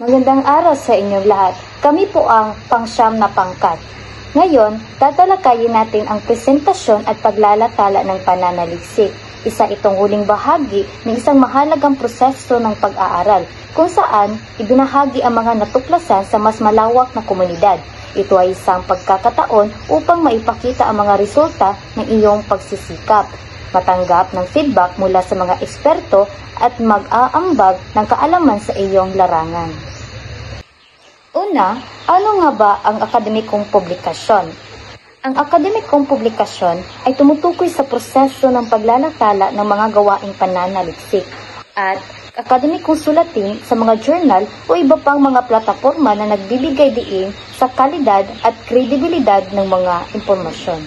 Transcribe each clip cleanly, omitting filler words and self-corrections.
Magandang araw sa inyong lahat. Kami po ang pangsyam na pangkat. Ngayon, tatalakayin natin ang presentasyon at paglalatala ng pananaliksik. Isa itong huling bahagi ng isang mahalagang proseso ng pag-aaral kung saan ibinahagi ang mga natuklasan sa mas malawak na komunidad. Ito ay isang pagkakataon upang maipakita ang mga resulta ng iyong pagsisikap, matanggap ng feedback mula sa mga eksperto at mag-aambag ng kaalaman sa iyong larangan. Una, ano nga ba ang akademikong publikasyon? Ang akademikong publikasyon ay tumutukoy sa proseso ng paglalatala ng mga gawaing pananaliksik at akademikong sulatin sa mga journal o iba pang mga plataporma na nagbibigay diin sa kalidad at kredibilidad ng mga impormasyon.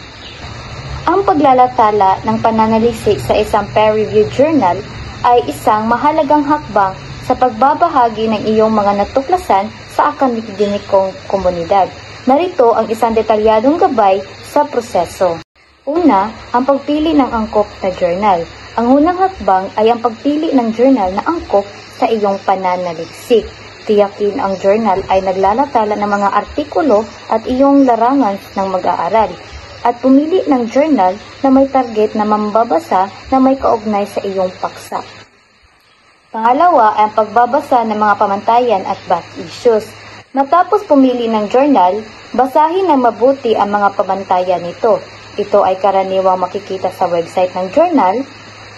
Ang paglalatala ng pananaliksik sa isang peer-reviewed journal ay isang mahalagang hakbang sa pagbabahagi ng iyong mga natuklasan sa akademikong komunidad. Narito ang isang detalyadong gabay sa proseso. Una, ang pagpili ng angkop na journal. Ang unang hakbang ay ang pagpili ng journal na angkop sa iyong pananaliksik. Tiyakin ang journal ay naglalatala ng mga artikulo at iyong larangan ng mag-aaral. At pumili ng journal na may target na mambabasa na may kaugnay sa iyong paksa. Pangalawa ay ang pagbabasa ng mga pamantayan at back issues. Matapos pumili ng journal, basahin ng mabuti ang mga pamantayan nito. Ito ay karaniwang makikita sa website ng journal.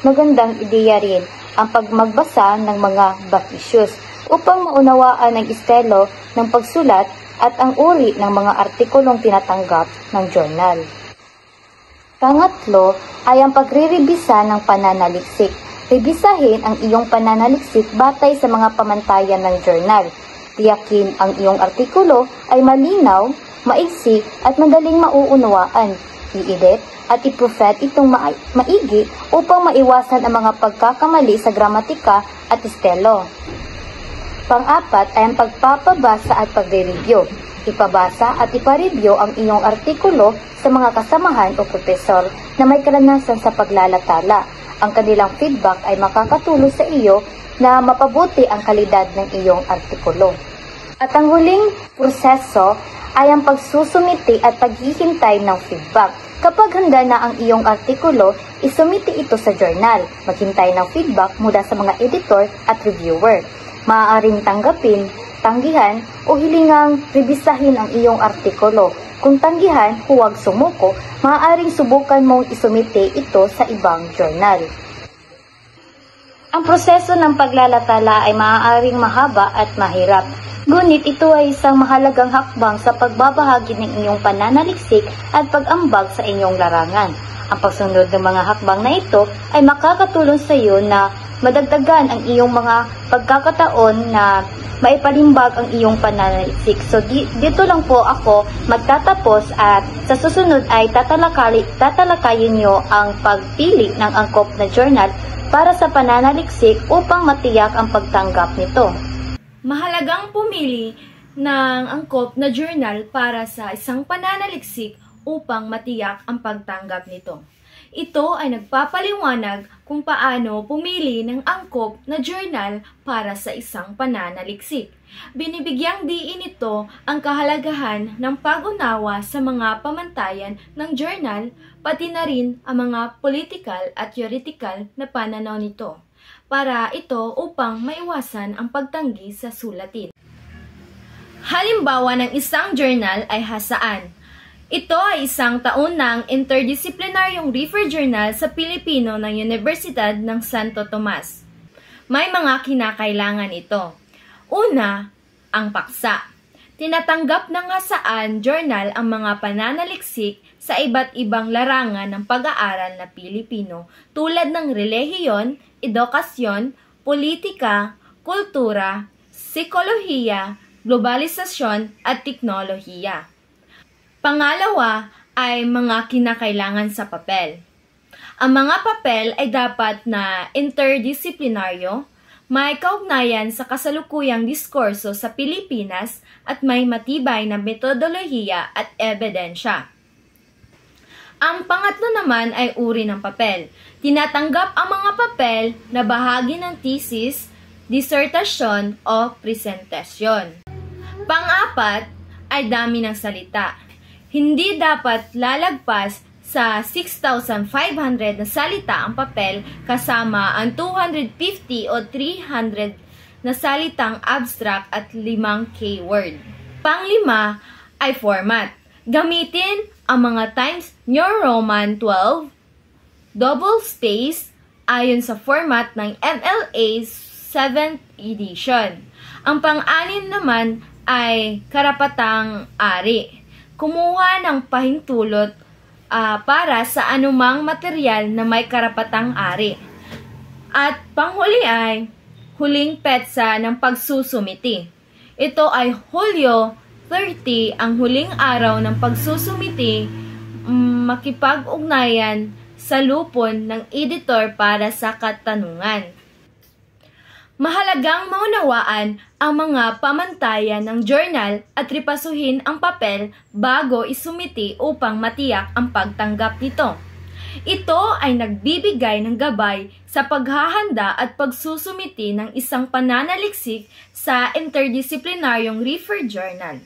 Magandang ideya rin ang pagmagbasa ng mga back issues upang maunawaan ang estilo ng pagsulat at ang uri ng mga artikulong tinatanggap ng journal. Pangatlo ay ang pagre-rebisa ng pananaliksik. Rebisahin ang iyong pananaliksik batay sa mga pamantayan ng journal. Tiyakin ang iyong artikulo ay malinaw, maigsi at madaling mauunawaan. I-edit at i-proofread itong maigi upang maiwasan ang mga pagkakamali sa gramatika at estilo. Pang-apat ay ang pagpapabasa at pagre-review. Ipabasa at ipa-review ang iyong artikulo sa mga kasamahan o profesor na may karanasan sa paglalatala. Ang kanilang feedback ay makakatulong sa iyo na mapabuti ang kalidad ng iyong artikulo. At ang huling proseso ay ang pagsusumiti at paghihintay ng feedback. Kapag handa na ang iyong artikulo, isumiti ito sa journal. Maghintay ng feedback mula sa mga editor at reviewer. Maaaring tanggapin, tanggihan o hilingang rebisahin ang iyong artikulo. Kung tanggihan, huwag sumuko, maaaring subukan mong isumite ito sa ibang journal. Ang proseso ng paglalatala ay maaaring mahaba at mahirap. Ngunit ito ay isang mahalagang hakbang sa pagbabahagi ng iyong pananaliksik at pag-ambag sa inyong larangan. Ang pagsunod ng mga hakbang na ito ay makakatulong sa iyo na madagdagan ang iyong mga pagkakataon na maipalimbag ang iyong pananaliksik. So dito lang po ako magtatapos at sa susunod ay tatalakayin nyo ang pagpili ng angkop na journal para sa pananaliksik upang matiyak ang pagtanggap nito. Mahalagang pumili ng angkop na journal para sa isang pananaliksik upang matiyak ang pagtanggap nito. Ito ay nagpapaliwanag kung paano pumili ng angkop na journal para sa isang pananaliksik. Binibigyang diin ito ang kahalagahan ng pag-unawa sa mga pamantayan ng journal, pati na rin ang mga political at theoretical na pananaw nito. Para ito upang maiwasan ang pagtanggi sa sulatin. Halimbawa ng isang journal ay hasaan. Ito ay isang taunang interdisiplinaryong refer journal sa Pilipino ng Universidad ng Santo Tomas. May mga kinakailangan ito. Una, ang paksa. Tinatanggap ng hasaan journal ang mga pananaliksik sa iba't ibang larangan ng pag-aaral na Pilipino tulad ng relihiyon, edukasyon, politika, kultura, psikolohiya, globalisasyon at teknolohiya. Pangalawa ay mga kinakailangan sa papel. Ang mga papel ay dapat na interdisiplinaryo, may kaugnayan sa kasalukuyang diskurso sa Pilipinas at may matibay na metodolohiya at ebidensya. Ang pangatlo naman ay uri ng papel. Tinatanggap ang mga papel na bahagi ng thesis, disertasyon o presentasyon. Pang-apat ay dami ng salita. Hindi dapat lalagpas sa 6,500 na salita ang papel kasama ang 250 o 300 na salitang abstract at 5 keyword. Pang-lima ay format. Gamitin ang mga Times New Roman 12, double space, ayon sa format ng MLA 7th edition. Ang pang-anim naman ay karapatang ari. Kumuha ng pahintulot para sa anumang material na may karapatang ari. At panghuli ay huling petsa ng pagsusumiti. Ito ay Hulyo 30, ang huling araw ng pagsusumiti, makipag-ugnayan sa lupon ng editor para sa katanungan. Mahalagang maunawaan ang mga pamantayan ng journal at tripasuhin ang papel bago isumiti upang matiyak ang pagtanggap nito. Ito ay nagbibigay ng gabay sa paghahanda at pagsusumiti ng isang pananaliksik sa interdisiplinaryong refer journal.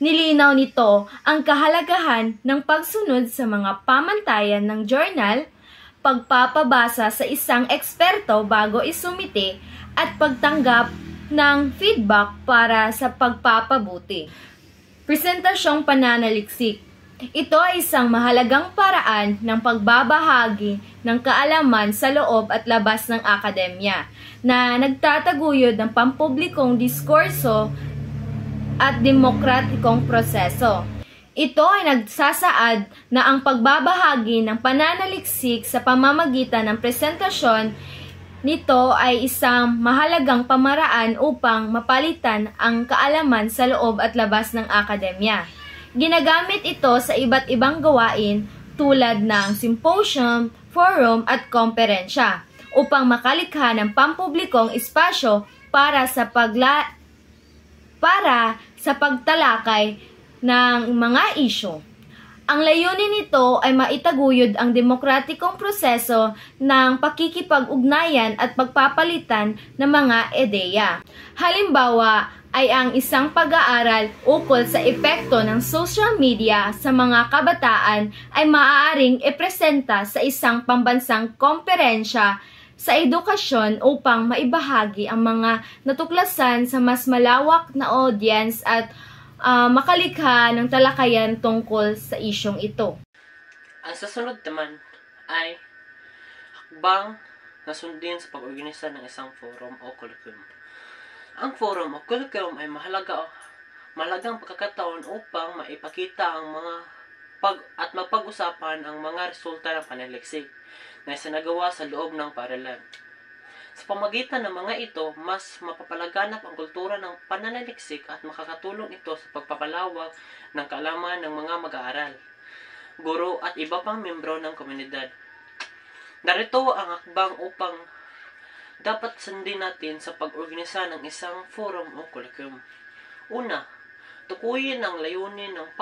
Nilinaw nito ang kahalagahan ng pagsunod sa mga pamantayan ng journal, pagpapabasa sa isang eksperto bago isumiti, at pagtanggap ng feedback para sa pagpapabuti. Presentasyong pananaliksik. Ito ay isang mahalagang paraan ng pagbabahagi ng kaalaman sa loob at labas ng akademya na nagtataguyod ng pampublikong diskurso at demokratikong proseso. Ito ay nagsasaad na ang pagbabahagi ng pananaliksik sa pamamagitan ng presentasyon nito ay isang mahalagang pamaraan upang mapalitan ang kaalaman sa loob at labas ng akademya. Ginagamit ito sa iba't ibang gawain tulad ng symposium, forum at komperensya upang makalikha ng pampublikong espasyo para sa pagtalakay ng mga isyu. Ang layunin nito ay maitaguyod ang demokratikong proseso ng pakikipag-ugnayan at pagpapalitan ng mga ideya. Halimbawa ay ang isang pag-aaral ukol sa epekto ng social media sa mga kabataan ay maaaring ipresenta sa isang pambansang komperensya sa edukasyon upang maibahagi ang mga natuklasan sa mas malawak na audience at makalikha ng talakayan tungkol sa isyong ito. Ang susunod naman ay hakbang na sundin sa pag-organisa ng isang forum o curriculum. Ang forum o curriculum ay mahalagang pagkakataon upang maipakita ang mga at mapag-usapan ang mga resulta ng pananaliksik na isinagawa sa loob ng paaralan. Sa pamagitan ng mga ito, mas mapapalaganap ang kultura ng pananaliksik at makakatulong ito sa pagpapalawak ng kaalaman ng mga mag-aaral, guro at iba pang membro ng komunidad. Narito ang hakbang upang dapat sundin natin sa pag-organisa ng isang forum o curriculum. Una, tukuyin ang layunin ng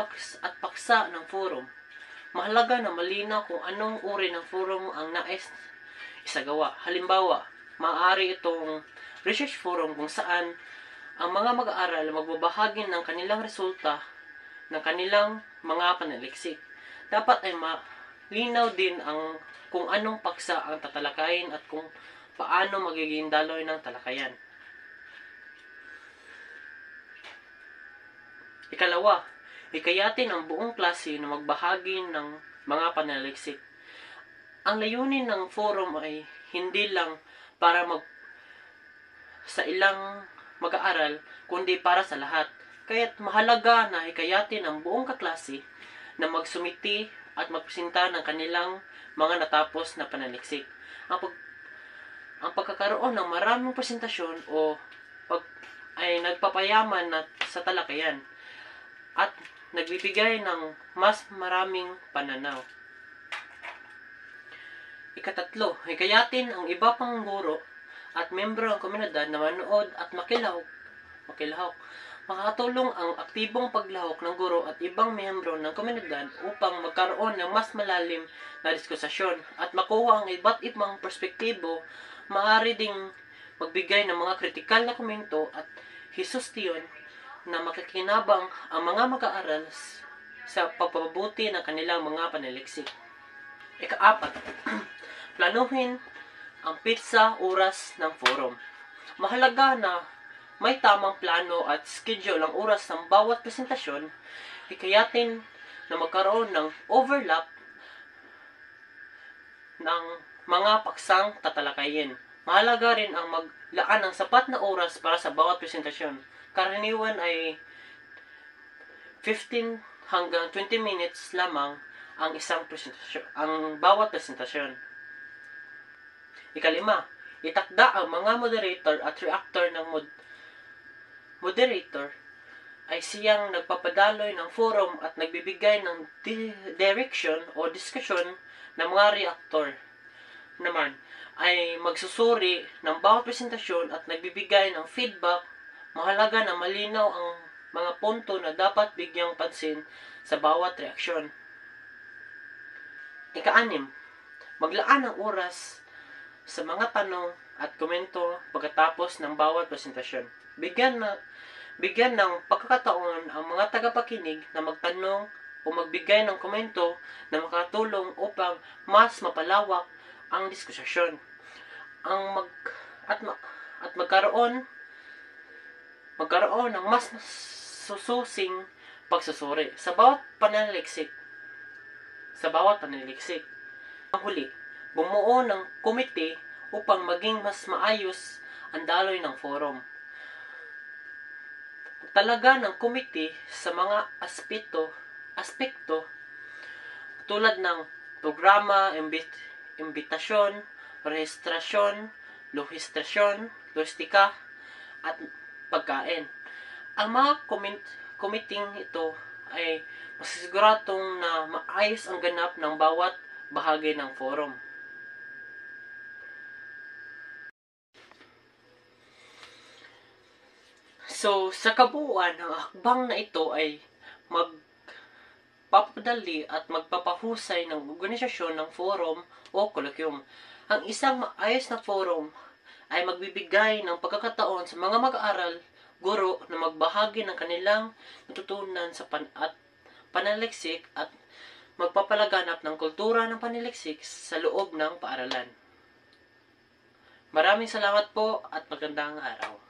paksa ng forum. Mahalaga na malinaw kung anong uri ng forum ang nais isagawa. Halimbawa, maaari itong research forum kung saan ang mga mag-aaral magbabahagi ng kanilang resulta ng kanilang mga panaliksik. Dapat ay malinaw din kung anong paksa ang tatalakayin at kung paano magiging daloy ng talakayan. Ikalawa, hikayatin ang buong klase na magbahagi ng mga panaliksik. Ang layunin ng forum ay hindi lang para sa ilang mag-aaral, kundi para sa lahat. Kaya't mahalaga na hikayatin ang buong kaklase na magsumiti at magpresenta ng kanilang mga natapos na panaliksik. Ang pagkakaroon ng maraming presentasyon ay nagpapayaman sa talakayan at nagbibigay ng mas maraming pananaw. Ikatatlo, hikayatin ang iba pang guro at membro ng komunidad na manood at makilahok. Makakatulong ang aktibong paglahok ng guro at ibang membro ng komunidad upang magkaroon ng mas malalim na diskusyon at makuha ang iba't ibang perspektibo. Maaari ding magbigay ng mga kritikal na komento at hisustisyon na makikinabang ang mga mag-aaral sa pagpapabuti ng kanilang mga panaliksik. Ika-4, planuhin ang pitsa oras ng forum. Mahalaga na may tamang plano at schedule ang oras ng bawat presentasyon, hikayatin na magkaroon ng overlap ng mga paksang tatalakayin. Mahalaga rin ang maglaan ng sapat na oras para sa bawat presentasyon. Karaniwan ay 15 hanggang 20 minutes lamang ang bawat presentasyon. Ika-5, itakda ang mga moderator at reactor ng moderator ay siyang nagpapadaloy ng forum at nagbibigay ng direction o discussion ng mga reactor naman ay magsusuri ng bawat presentasyon at nagbibigay ng feedback. Mahalaga na malinaw ang mga punto na dapat bigyang pansin sa bawat reaksyon. Ika-6, maglaan ng oras sa mga tanong at komento pagkatapos ng bawat presentasyon. Bigyan ng pagkakataon ang mga tagapakinig na magtanong o magbigay ng komento na makatulong upang mas mapalawak ang diskusyon. Magkaroon ng mas sususing pagsusuri sa bawat pananaliksik. Ang huli, bumuo ng komite upang maging mas maayos ang daloy ng forum. Talaga ng komite sa mga aspekto tulad ng programa, imbitasyon, rehistrasyon, logistika, at pagkain. Ang mga committing ito ay masiguradong na maayos ang ganap ng bawat bahagi ng forum. So, sa kabuuan, ang hakbang na ito ay magpapadali at magpapahusay ng organisasyon ng forum o kolokyum. Ang isang maayos na forum ay magbibigay ng pagkakataon sa mga mag-aaral, guro na magbahagi ng kanilang natutunan sa panaliksik at magpapalaganap ng kultura ng panaliksik sa loob ng paaralan. Maraming salamat po at magandang araw.